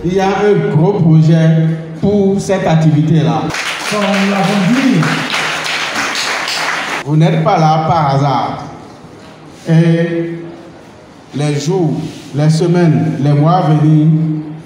il y a un gros projet pour cette activité-là. Comme nous l'avons dit, vous n'êtes pas là par hasard. Et les jours, les semaines, les mois à venir,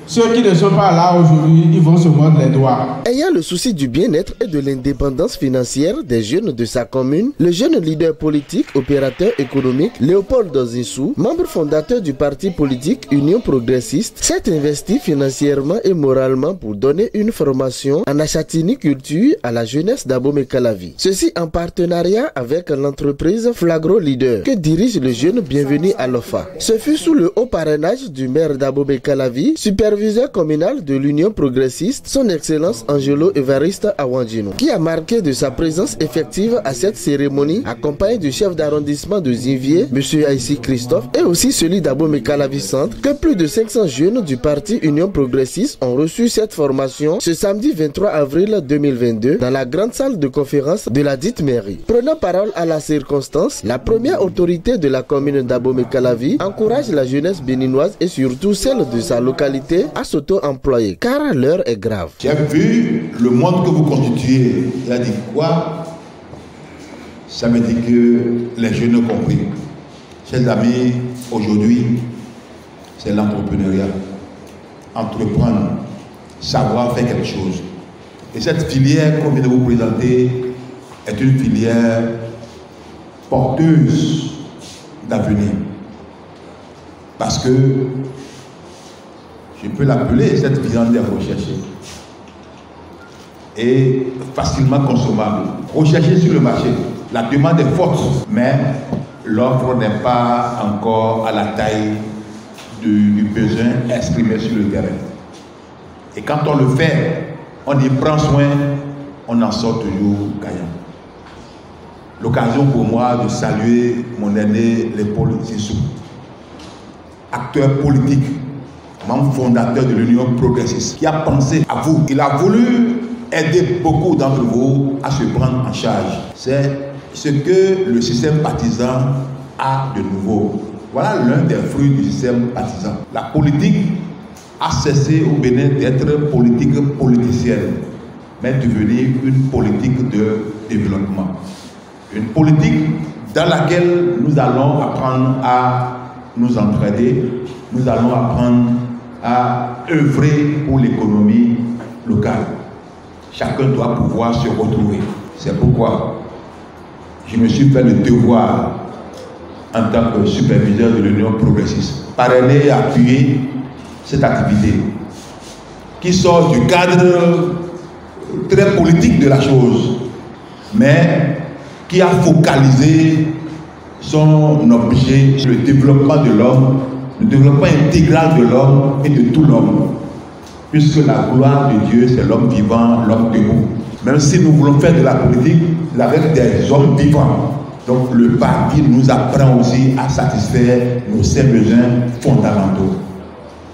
ceux qui ne sont pas là aujourd'hui, ils vont se mordre les doigts. Ayant le souci du bien-être et de l'indépendance financière des jeunes de sa commune, le jeune leader politique, opérateur économique, Léopold Dozinsou, membre fondateur du parti politique Union Progressiste, s'est investi financièrement et moralement pour donner une formation en achatiniculture à la jeunesse d'Abomey-Calavi. Ceci en partenariat avec l'entreprise Flagro Leader que dirige le jeune bienvenu à l'OFA. Ce fut sous le haut parrainage du maire d'Abomey-Calavi, superviseur communal de l'Union Progressiste, son Excellence Angelo Evariste Awandjino, qui a marqué de sa présence effective à cette cérémonie, accompagné du chef d'arrondissement de Zinvier, M. Aïssi Christophe, et aussi celui d'Abomey-Calavi Centre, que plus de 500 jeunes du parti Union Progressiste ont reçu cette formation ce samedi 23 avril 2022 dans la grande salle de conférence de la dite mairie. Prenant parole à la circonstance, la première autorité de la commune d'Abomey-Calavi encourage la jeunesse béninoise et surtout celle de sa localité à s'auto-employer, car l'heure est grave. J'ai vu le monde que vous constituez. Il a dit quoi? Ça me dit que les jeunes ont compris. Chers amis, aujourd'hui, c'est l'entrepreneuriat. Entreprendre, savoir faire quelque chose. Et cette filière qu'on vient de vous présenter est une filière porteuse d'avenir. Parce que je peux l'appeler cette viande recherchée et facilement consommable. Recherchée sur le marché. La demande est forte, mais l'offre n'est pas encore à la taille du besoin exprimé sur le terrain. Et quand on le fait, on y prend soin, on en sort toujours gagnant. L'occasion pour moi de saluer mon aîné Léopold Dozinsou, acteur politique, membre fondateur de l'Union Progressiste, qui a pensé à vous. Il a voulu aider beaucoup d'entre vous à se prendre en charge. C'est ce que le système partisan a de nouveau. Voilà l'un des fruits du système partisan. La politique a cessé au Bénin d'être politique politicienne, mais devenir une politique de développement. Une politique dans laquelle nous allons apprendre à nous entraider, nous allons apprendre à œuvrer pour l'économie locale. Chacun doit pouvoir se retrouver. C'est pourquoi je me suis fait le devoir, en tant que superviseur de l'Union Progressiste, parrainer et appuyer cette activité qui sort du cadre très politique de la chose, mais qui a focalisé son objet sur le développement de l'homme, le développement intégral de l'homme et de tout l'homme. Puisque la gloire de Dieu, c'est l'homme vivant, l'homme debout. Même si nous voulons faire de la politique avec des hommes vivants. Donc le parti nous apprend aussi à satisfaire nos cinq besoins fondamentaux.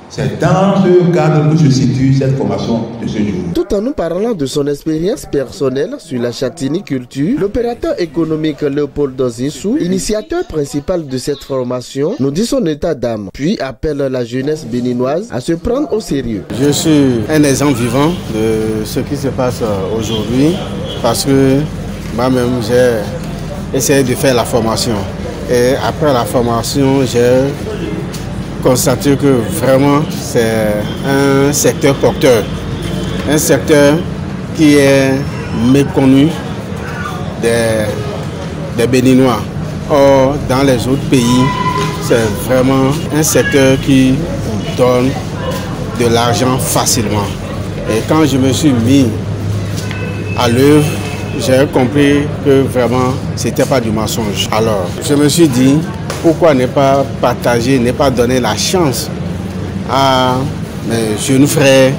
C'est dans ce cadre que se situe cette formation de ce jour. Tout en nous parlant de son expérience personnelle sur la chatiniculture, l'opérateur économique Léopold Dozinsou, initiateur principal de cette formation, nous dit son état d'âme, puis appelle la jeunesse béninoise à se prendre au sérieux. Je suis un exemple vivant de ce qui se passe aujourd'hui, parce que moi-même j'ai essayé de faire la formation. Et après la formation, j'ai constater que vraiment c'est un secteur porteur, un secteur qui est méconnu des Béninois. Or, dans les autres pays, c'est vraiment un secteur qui donne de l'argent facilement. Et quand je me suis mis à l'œuvre, j'ai compris que vraiment c'était pas du mensonge. Alors, je me suis dit, pourquoi ne pas partager, ne pas donner la chance à mes jeunes frères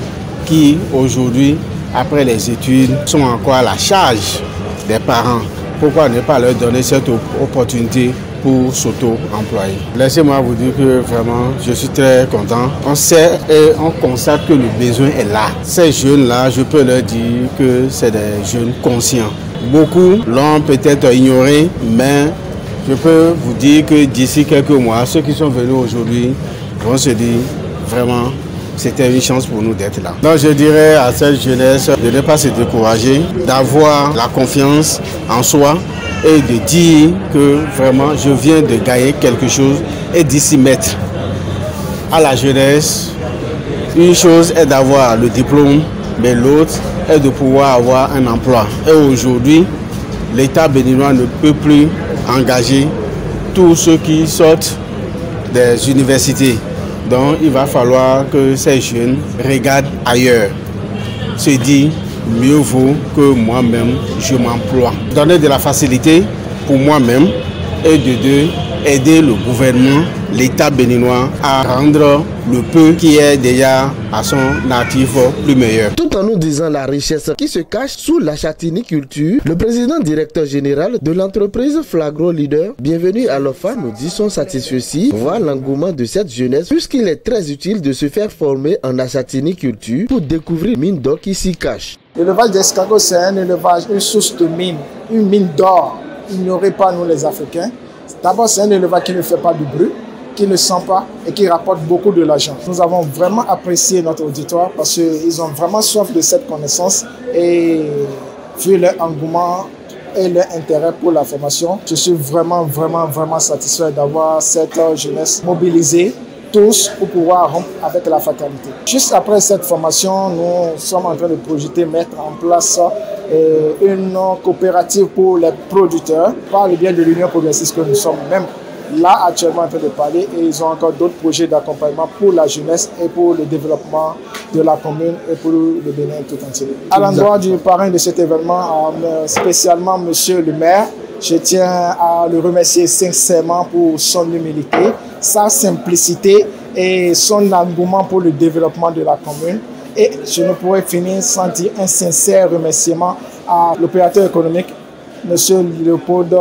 qui aujourd'hui, après les études, sont encore à la charge des parents. Pourquoi ne pas leur donner cette opportunité pour s'auto-employer? Laissez-moi vous dire que vraiment, je suis très content. On sait et on constate que le besoin est là. Ces jeunes-là, je peux leur dire que c'est des jeunes conscients. Beaucoup l'ont peut-être ignoré, mais je peux vous dire que d'ici quelques mois, ceux qui sont venus aujourd'hui vont se dire vraiment c'était une chance pour nous d'être là. Donc je dirais à cette jeunesse de ne pas se décourager, d'avoir la confiance en soi et de dire que vraiment je viens de gagner quelque chose et d'y s'y mettre. À la jeunesse, une chose est d'avoir le diplôme, mais l'autre est de pouvoir avoir un emploi. Et aujourd'hui, l'État béninois ne peut plus engager tous ceux qui sortent des universités. Donc il va falloir que ces jeunes regardent ailleurs, se disent mieux vaut que moi-même je m'emploie. Donner de la facilité pour moi-même et de deux, aider le gouvernement, l'État béninois à rendre le peu qui est déjà à son actif plus meilleur. Tout en nous disant la richesse qui se cache sous la chatiniculture, le président directeur général de l'entreprise Flagro Leader, bienvenue à l'OFA, nous dit son satisfait voir l'engouement de cette jeunesse puisqu'il est très utile de se faire former en chatiniculture pour découvrir mine d'or qui s'y cache. L'élevage d'escargot, c'est un élevage, une source de mine, une mine d'or. Ignorez pas nous les Africains. D'abord, c'est un élevage qui ne fait pas de bruit, qui ne sent pas et qui rapporte beaucoup de l'argent. Nous avons vraiment apprécié notre auditoire parce qu'ils ont vraiment soif de cette connaissance et vu leur engouement et leur intérêt pour la formation, je suis vraiment satisfait d'avoir cette jeunesse mobilisée tous pour pouvoir rompre avec la fatalité. Juste après cette formation, nous sommes en train de projeter, mettre en place une coopérative pour les producteurs par le biais de l'Union progressiste que nous sommes même là actuellement en train de parler et ils ont encore d'autres projets d'accompagnement pour la jeunesse et pour le développement de la commune et pour le Bénin tout entier. À l'endroit du parrain de cet événement, spécialement Monsieur le maire, je tiens à le remercier sincèrement pour son humilité, sa simplicité et son engouement pour le développement de la commune. Et je ne pourrais finir sans dire un sincère remerciement à l'opérateur économique, M. Léopold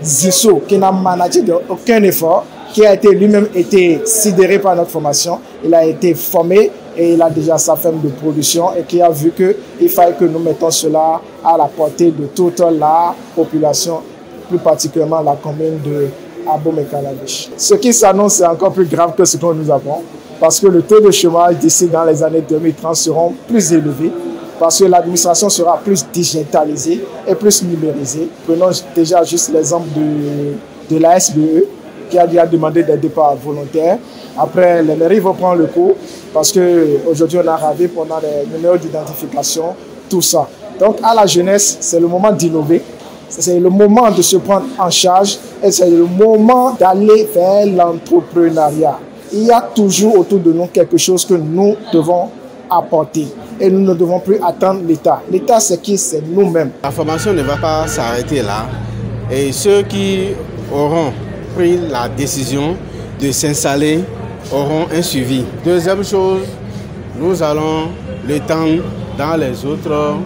Zissou, qui n'a managé aucun effort, qui a été lui-même été sidéré par notre formation. Il a été formé et il a déjà sa ferme de production et qui a vu qu'il fallait que nous mettons cela à la portée de toute la population, plus particulièrement la commune de Abomey-Calaviche. Ce qui s'annonce est encore plus grave que ce que nous avons, parce que le taux de chômage d'ici dans les années 2030 seront plus élevés, parce que l'administration sera plus digitalisée et plus numérisée. Prenons déjà juste l'exemple de la SBE, qui a déjà demandé des départs volontaires. Après, les mairies vont prendre le coup, parce qu'aujourd'hui, on a RAVIP, on a les numéros d'identification, tout ça. Donc, à la jeunesse, c'est le moment d'innover. C'est le moment de se prendre en charge et c'est le moment d'aller vers l'entrepreneuriat. Il y a toujours autour de nous quelque chose que nous devons apporter et nous ne devons plus attendre l'État. L'État, c'est qui? C'est nous-mêmes. La formation ne va pas s'arrêter là et ceux qui auront pris la décision de s'installer auront un suivi. Deuxième chose, nous allons l'étendre dans les autres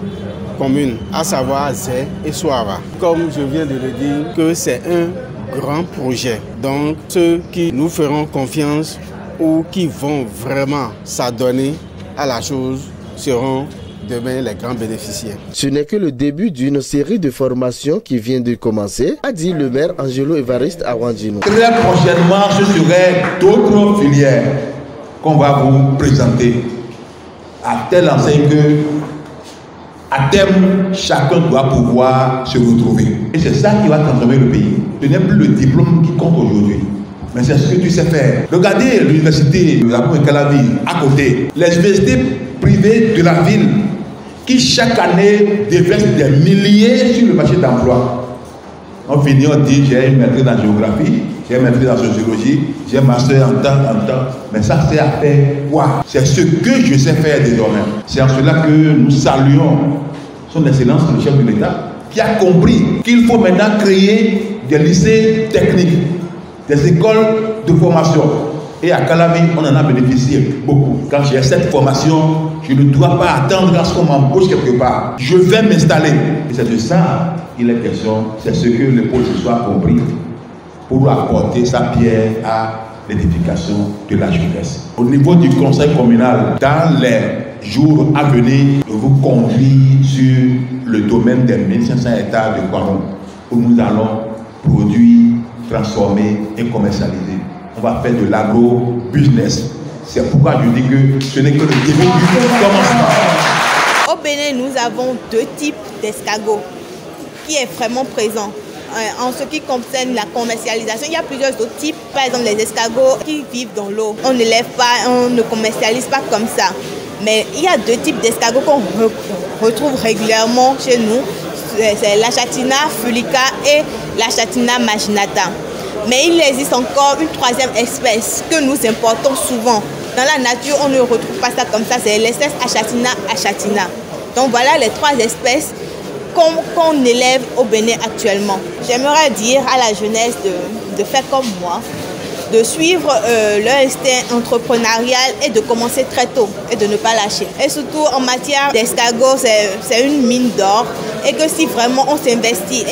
communes, à savoir Zé et Souara. Comme je viens de le dire, que c'est un grand projet. Donc ceux qui nous feront confiance ou qui vont vraiment s'adonner à la chose seront demain les grands bénéficiaires. Ce n'est que le début d'une série de formations qui vient de commencer, a dit le maire Angelo Évariste Awandjinou. Très prochainement, ce serait d'autres filières qu'on va vous présenter à telle enseigne que à terme, chacun doit pouvoir se retrouver. Et c'est ça qui va transformer le pays. Ce n'est plus le diplôme qui compte aujourd'hui, mais c'est ce que tu sais faire. Regardez l'université de Abomey-Calaviche à côté. Les universités privées de la ville qui chaque année déversent des milliers sur le marché d'emploi. On finit, on dit j'ai une maîtrise en géographie, j'ai une maîtrise en sociologie, j'ai un master en temps. Mais ça, c'est à faire quoi? C'est ce que je sais faire désormais. C'est en cela que nous saluons son Excellence, le chef de l'État, qui a compris qu'il faut maintenant créer des lycées techniques, des écoles de formation. Et à Calaviche, on en a bénéficié beaucoup. Quand j'ai cette formation, je ne dois pas attendre à ce qu'on m'embauche quelque part. Je vais m'installer. Et c'est de ça qu'il est question. C'est ce que le pôle a compris pour apporter sa pierre à l'édification de la jeunesse. Au niveau du conseil communal, dans les jours à venir, je vous convie sur le domaine des 1500 hectares de Kwaron, où nous allons produire, transformer et commercialiser. On va faire de l'agro-business. C'est pourquoi je dis que ce n'est que le début du commencement. Au Bénin, nous avons deux types d'escargots qui est vraiment présent. En ce qui concerne la commercialisation, il y a plusieurs autres types. Par exemple, les escargots qui vivent dans l'eau. On ne l'élève pas, on ne commercialise pas comme ça. Mais il y a deux types d'escargots qu'on retrouve régulièrement chez nous. C'est l'Achatina fulica et l'Achatina marginata. Mais il existe encore une troisième espèce que nous importons souvent. Dans la nature, on ne retrouve pas ça comme ça. C'est l'espèce Achatina achatina. Donc voilà les trois espèces qu'on élève au Bénin actuellement. J'aimerais dire à la jeunesse de faire comme moi, de suivre leur instinct entrepreneurial et de commencer très tôt et de ne pas lâcher. Et surtout en matière d'escargot, c'est une mine d'or et que si vraiment on s'investit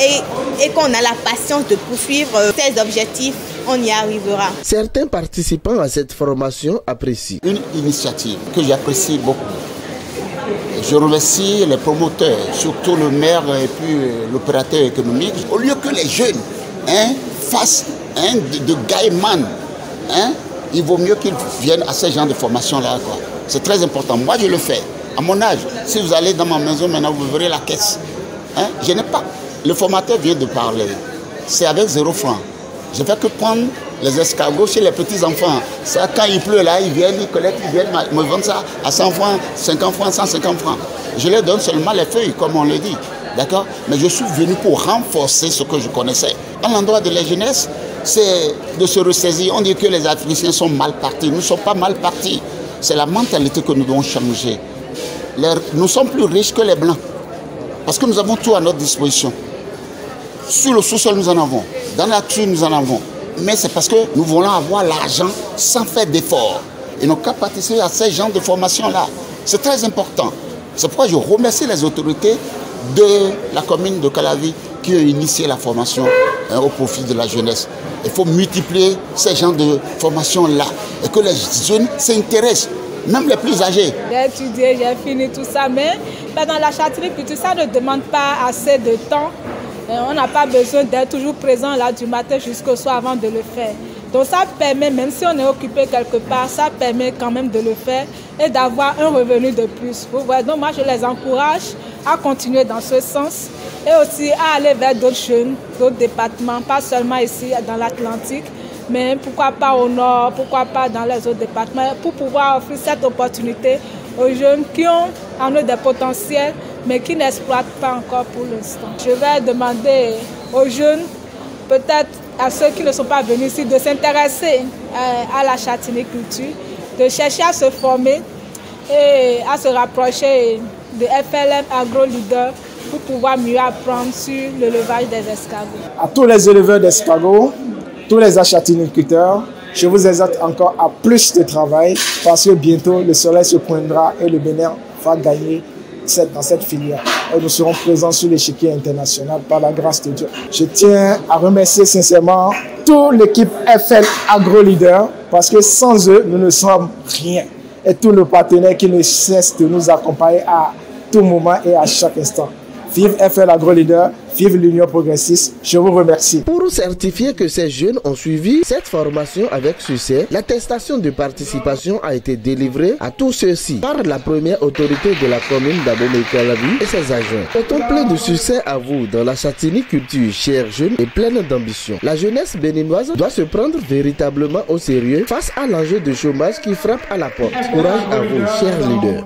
et qu'on a la patience de poursuivre ses objectifs, on y arrivera. Certains participants à cette formation apprécient. Une initiative que j'apprécie beaucoup. Je remercie les promoteurs, surtout le maire et puis l'opérateur économique. Au lieu que les jeunes fassent de gaiement, il vaut mieux qu'ils viennent à ce genre de formation-là. C'est très important. Moi, je le fais. À mon âge, si vous allez dans ma maison maintenant, vous verrez la caisse. Je n'ai pas. Le formateur vient de parler. C'est avec 0 francs. Je ne fais que prendre les escargots chez les petits-enfants. Ça, quand il pleut là, ils viennent, ils collectent, ils viennent me vendre ça à 100 francs, 50 francs, 150 francs. Je leur donne seulement les feuilles, comme on le dit. D'accord? Mais je suis venu pour renforcer ce que je connaissais. À l'endroit de la jeunesse, c'est de se ressaisir. On dit que les Africains sont mal partis. Nous ne sommes pas mal partis. C'est la mentalité que nous devons changer. Nous sommes plus riches que les Blancs. Parce que nous avons tout à notre disposition. Sur le sous-sol, nous en avons. Dans la nature, nous en avons. Mais c'est parce que nous voulons avoir l'argent sans faire d'efforts. Et nous qu'à participer à ces genres de formation-là. C'est très important. C'est pourquoi je remercie les autorités de la commune de Calavi qui ont initié la formation au profit de la jeunesse. Il faut multiplier ces genres de formations-là et que les jeunes s'intéressent, même les plus âgés. J'ai étudié, j'ai fini tout ça, mais dans la châtelleraie, ça ne demande pas assez de temps. On n'a pas besoin d'être toujours présent là du matin jusqu'au soir avant de le faire. Donc ça permet, même si on est occupé quelque part, ça permet quand même de le faire et d'avoir un revenu de plus. Vous voyez, donc moi je les encourage à continuer dans ce sens et aussi à aller vers d'autres jeunes, d'autres départements, pas seulement ici dans l'Atlantique, mais pourquoi pas au nord, pourquoi pas dans les autres départements, pour pouvoir offrir cette opportunité aux jeunes qui ont en eux des potentiels, mais qui n'exploitent pas encore pour l'instant. Je vais demander aux jeunes, peut-être à ceux qui ne sont pas venus ici, de s'intéresser à la châtaigniculture, de chercher à se former et à se rapprocher de FLM Agro Leader pour pouvoir mieux apprendre sur l'élevage des escargots. À tous les éleveurs d'escargots, tous les châtaigniculteurs, je vous exhorte encore à plus de travail parce que bientôt le soleil se poindra et le Bénin va gagner dans cette filière. Et nous serons présents sur l'échiquier international par la grâce de Dieu. Je tiens à remercier sincèrement toute l'équipe FL Agro Leader parce que sans eux, nous ne sommes rien. Et tous nos partenaires qui ne cessent de nous accompagner à tout moment et à chaque instant. Vive FL Agro Leader, vive l'Union progressiste, je vous remercie. Pour certifier que ces jeunes ont suivi cette formation avec succès, l'attestation de participation a été délivrée à tous ceux-ci par la première autorité de la commune d'Abomey-Calavi et ses agents. Souhaitons plein de succès à vous dans la châtaigniculture, chers jeunes et pleine d'ambition. La jeunesse béninoise doit se prendre véritablement au sérieux face à l'enjeu de chômage qui frappe à la porte. Courage à vous, chers leaders.